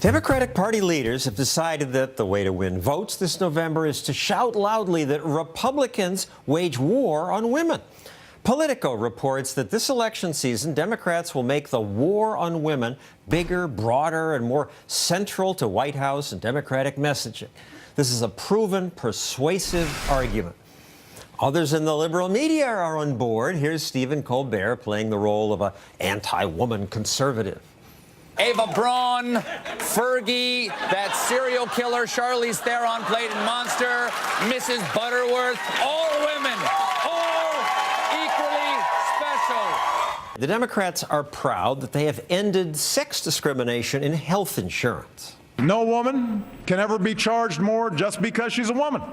Democratic Party leaders have decided that the way to win votes this November is to shout loudly that Republicans wage war on women. Politico reports that this election season, Democrats will make the war on women bigger, broader, and more central to White House and Democratic messaging. This is a proven, persuasive argument. Others in the liberal media are on board. Here's Stephen Colbert playing the role of an anti-woman conservative. Ava Braun, Fergie, that serial killer Charlize Theron played in Monster, Mrs. Butterworth, all women, all equally special. The Democrats are proud that they have ended sex discrimination in health insurance. No woman can ever be charged more just because she's a woman.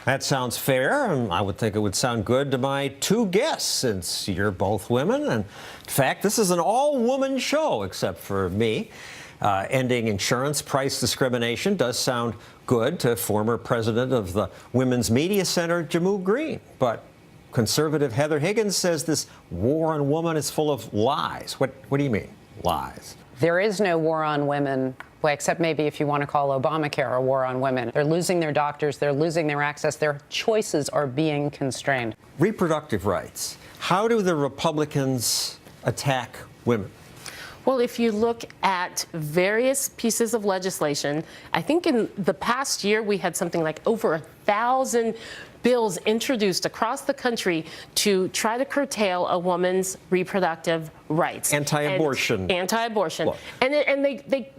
That sounds fair, and I would think it would sound good to my two guests, since you're both women. And in fact, this is an all-woman show, except for me. Ending insurance price discrimination does sound good to former president of the Women's Media Center, Jammu Green. But conservative Heather Higgins says this war on women is full of lies. What do you mean, lies? There is no war on women, well, except maybe if you want to call Obamacare a war on women. They're losing their doctors. They're losing their access. Their choices are being constrained. Reproductive rights. How do the Republicans attack women? Well, if you look at various pieces of legislation, I think in the past year we had something like over 1,000 bills introduced across the country to try to curtail a woman's reproductive rights. Anti-abortion. Anti-abortion. Well, and they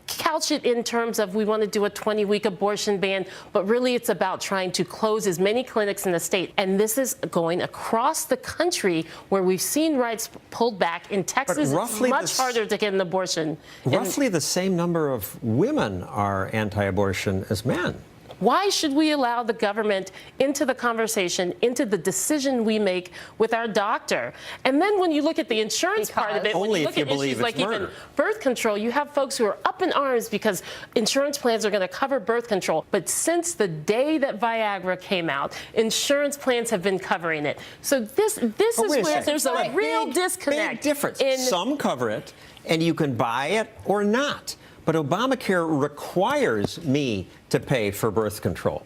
couch it in terms of we want to do a 20-week abortion ban, but really it's about trying to close as many clinics in the state. And this is going across the country where we've seen rights pulled back. In Texas, it's much harder to get an abortion. Roughly the same number of women are anti-abortion as men. Why should we allow the government into the conversation, into the decision we make with our doctor? And then when you look at the insurance part of it, when you look at issues like even birth control, you have folks who are up in arms because insurance plans are going to cover birth control. But since the day that Viagra came out, insurance plans have been covering it. So this is where there's a real disconnect. Big difference. Some cover it, and you can buy it or not. But Obamacare requires me to pay for birth control.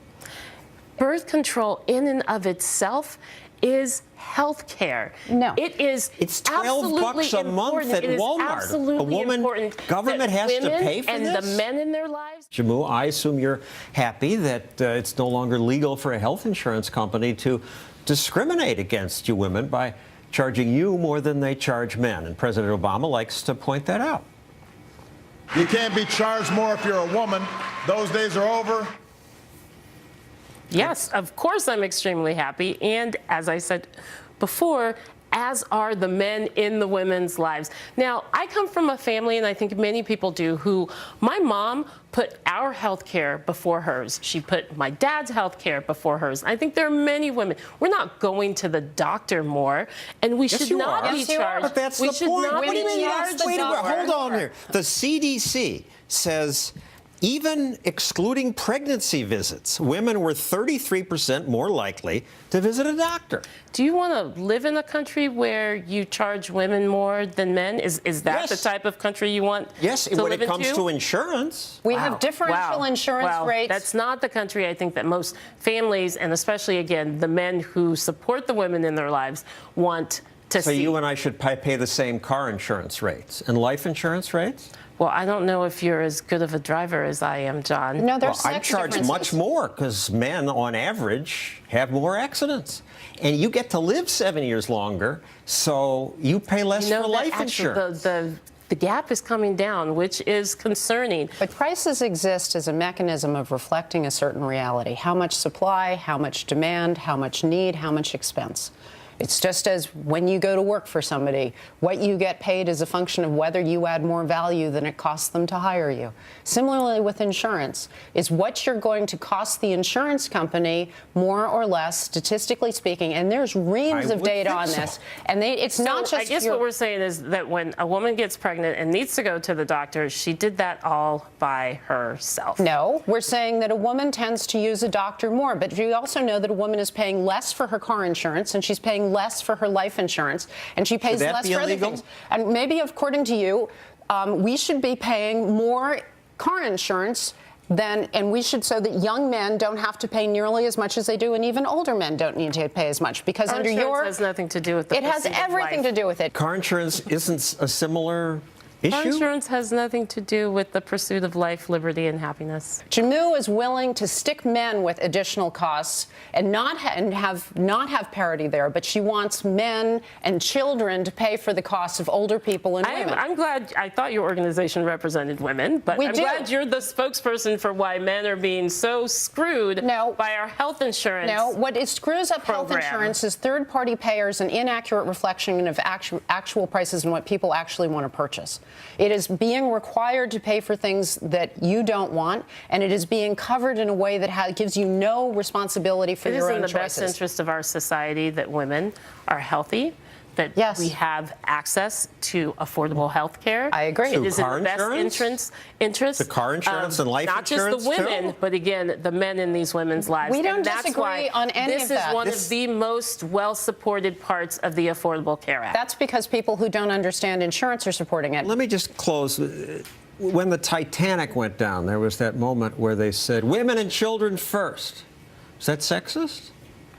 Birth control in and of itself is health care. No. It's $12 a month at Walmart. A woman, government has to pay for and this? the men in their lives. Jammu, I assume you're happy that it's no longer legal for a health insurance company to discriminate against you women by charging you more than they charge men. And President Obama likes to point that out. You can't be charged more if you're a woman. Those days are over. Yes, of course I'm extremely happy. And as I said before, as are the men in the women's lives. Now, I come from a family, and I think many people do, who my mom put our health care before hers. She put my dad's health care before hers. I think there are many women. We're not going to the doctor more, and we should not be charged. But that's the point. What do you mean? Wait, hold on here. The CDC says even excluding pregnancy visits, women were 33% more likely to visit a doctor. Do you want to live in a country where you charge women more than men? Is that the type of country you want to live into? When it comes to insurance. We have differential insurance rates. That's not the country I think that most families, and especially, again, the men who support the women in their lives, want to see. So you and I should pay the same car insurance rates and life insurance rates? Well, I don't know if you're as good of a driver as I am, John. No, there's I charge much more because men, on average, have more accidents. And you get to live 7 years longer, so you pay less for life insurance. The gap is coming down, which is concerning. But prices exist as a mechanism of reflecting a certain reality. How much supply, how much demand, how much need, how much expense. It's just as when you go to work for somebody, what you get paid is a function of whether you add more value than it costs them to hire you. Similarly with insurance, is what you're going to cost the insurance company more or less, statistically speaking, and there's reams of data on this. And it's not just. I guess what we're saying is that when a woman gets pregnant and needs to go to the doctor, she did that all by herself. No, we're saying that a woman tends to use a doctor more, but we also know that a woman is paying less for her car insurance and she's paying less for her life insurance, and she pays less for other things. And maybe, according to you, we should be paying more car insurance and we should, so that young men don't have to pay nearly as much as they do, and even older men don't need to pay as much, because car under insurance has nothing to do with the it has everything to do with it. Car insurance isn't a similar issue? Car insurance has nothing to do with the pursuit of life, liberty, and happiness. Jammu is willing to stick men with additional costs and not have parity there, but she wants men and children to pay for the costs of older people and women. I'm glad. I thought your organization represented women, but I'm glad you're the spokesperson for why men are being so screwed by our health insurance. No, what it screws up health insurance is third-party payers and inaccurate reflection of actual prices and what people actually want to purchase. It is being required to pay for things that you don't want, and it is being covered in a way that gives you no responsibility for your own choices. It is in the best interest of our society that women are healthy, that we have access to affordable health care. I agree. It is in the best interest. The car insurance and life insurance, not just the women, but again, the men in these women's lives. We don't disagree on any of that. This is one of the most well-supported parts of the Affordable Care Act. That's because people who don't understand insurance are supporting it. Let me just close. When the Titanic went down, there was that moment where they said, women and children first. Is that sexist?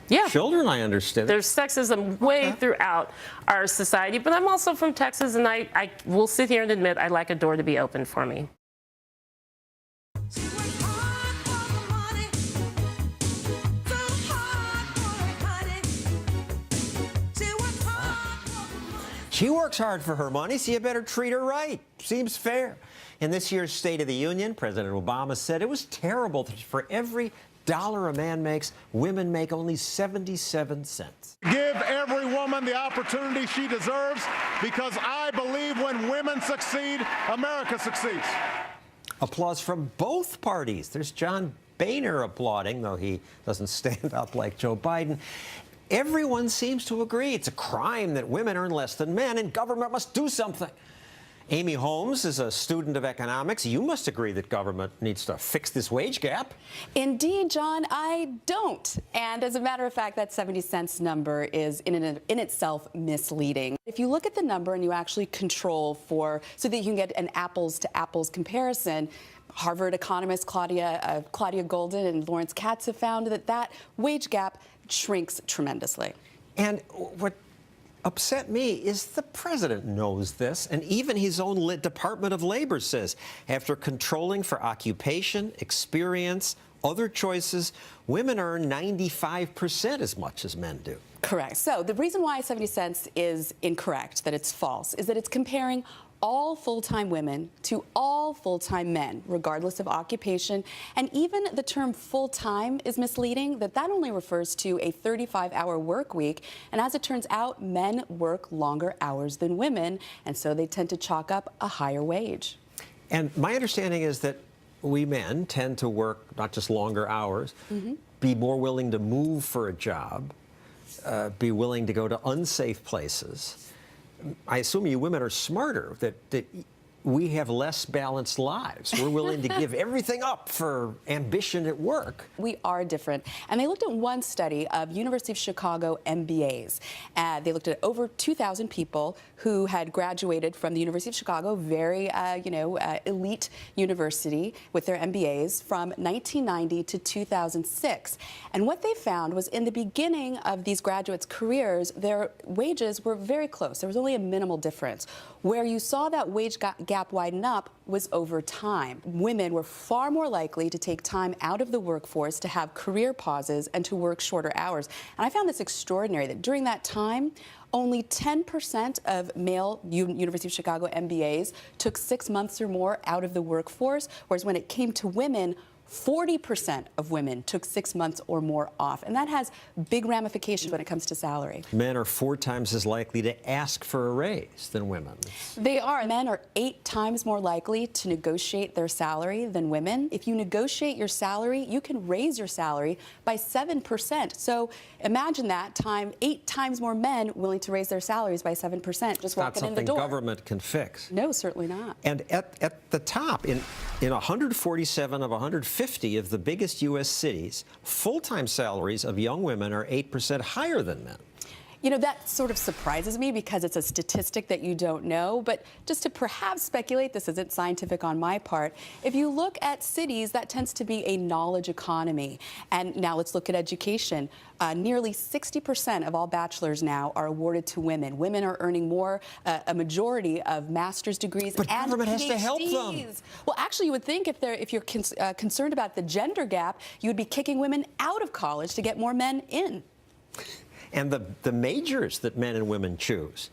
Yeah. Children, I understand. There's sexism way throughout our society, but I'm also from Texas, and I will sit here and admit I like a door to be open for me. She works hard for her money, so you better treat her right. Seems fair. In this year's State of the Union, President Obama said it was terrible that for every dollar a man makes, women make only 77 cents. Give every woman the opportunity she deserves, because I believe when women succeed, America succeeds. Applause from both parties. There's John Boehner applauding, though he doesn't stand up like Joe Biden. Everyone seems to agree it's a crime that women earn less than men, and government must do something. Amy Holmes is a student of economics. You must agree that government needs to fix this wage gap. Indeed, John, I don't. And as a matter of fact, that 70 cents number is in itself misleading. If you look at the number and you actually control so that you can get an apples to apples comparison, Harvard economists Claudia Golden and Lawrence Katz have found that wage gap shrinks tremendously. And what upset me is the president knows this, and even his own Department of Labor says after controlling for occupation, experience, other choices, women earn 95% as much as men do. Correct. So the reason why 70 cents is incorrect, that it's false, is that it's comparing all full-time women to all full-time men, regardless of occupation. And even the term full-time is misleading, that only refers to a 35-hour work week. And as it turns out, men work longer hours than women, and so they tend to chalk up a higher wage. And my understanding is that we men tend to work not just longer hours, be more willing to move for a job, be willing to go to unsafe places. I assume you women are smarter, that we have less balanced lives. We're willing to give everything up for ambition at work. We are different. And they looked at one study of University of Chicago MBAs. They looked at over 2,000 people who had graduated from the University of Chicago, very elite university with their MBAs from 1990 to 2006. And what they found was in the beginning of these graduates' careers, their wages were very close. There was only a minimal difference. Where you saw that wage gap widen up was over time. Women were far more likely to take time out of the workforce, to have career pauses, and to work shorter hours. And I found this extraordinary, that during that time, only 10% of male University of Chicago MBAs took 6 months or more out of the workforce, whereas when it came to women, 40% of women took 6 months or more off. And that has big ramifications when it comes to salary. Men are 4 times as likely to ask for a raise than women. They are. Men are 8 times more likely to negotiate their salary than women. If you negotiate your salary, you can raise your salary by 7%. So imagine that 8 times more men willing to raise their salaries by 7%, just walking in the door. Not something government can fix. No, certainly not. And at the top, in 147 of 150 of the biggest U.S. cities, full-time salaries of young women are 8% higher than men. You know, that sort of surprises me because it's a statistic that you don't know. But just to perhaps speculate, this isn't scientific on my part, if you look at cities, that tends to be a knowledge economy. And now let's look at education. Nearly 60% of all bachelors now are awarded to women. Women are earning more, a majority of master's degrees but and government PhDs. has to help them. Well, actually, you would think if you're concerned about the gender gap, you would be kicking women out of college to get more men in. And the majors that men and women choose.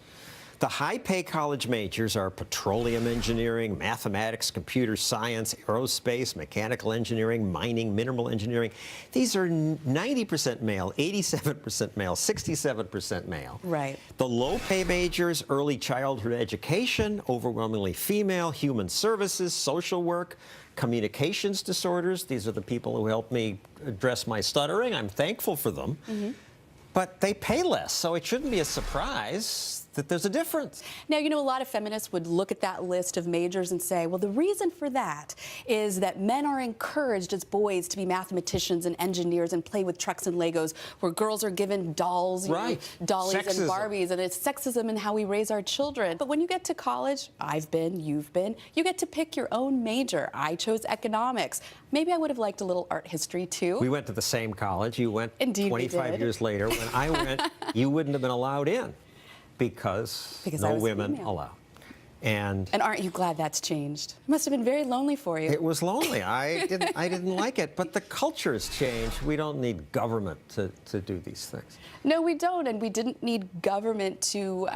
The high-pay college majors are petroleum engineering, mathematics, computer science, aerospace, mechanical engineering, mining, mineral engineering. These are 90% male, 87% male, 67% male. Right. The low-pay majors, early childhood education, overwhelmingly female, human services, social work, communications disorders. These are the people who helped me address my stuttering. I'm thankful for them. Mm-hmm. But they pay less, so it shouldn't be a surprise that there's a difference. Now, you know, a lot of feminists would look at that list of majors and say, well, the reason for that is that men are encouraged as boys to be mathematicians and engineers and play with trucks and Legos, where girls are given dolls, right. Dollies Sexism. and Barbies, and it's sexism in how we raise our children. But when you get to college, I've been, you've been, you get to pick your own major. I chose economics. Maybe I would have liked a little art history, too. We went to the same college. You went Indeed 25 years later. When I went, you wouldn't have been allowed in because no women allowed. And aren't you glad that's changed? It must have been very lonely for you. It was lonely. I didn't like it. But the culture has changed. We don't need government to do these things. No, we don't, and we didn't need government to,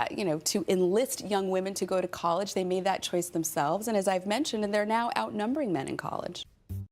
to enlist young women to go to college. They made that choice themselves, and as I've mentioned, and they're now outnumbering men in college.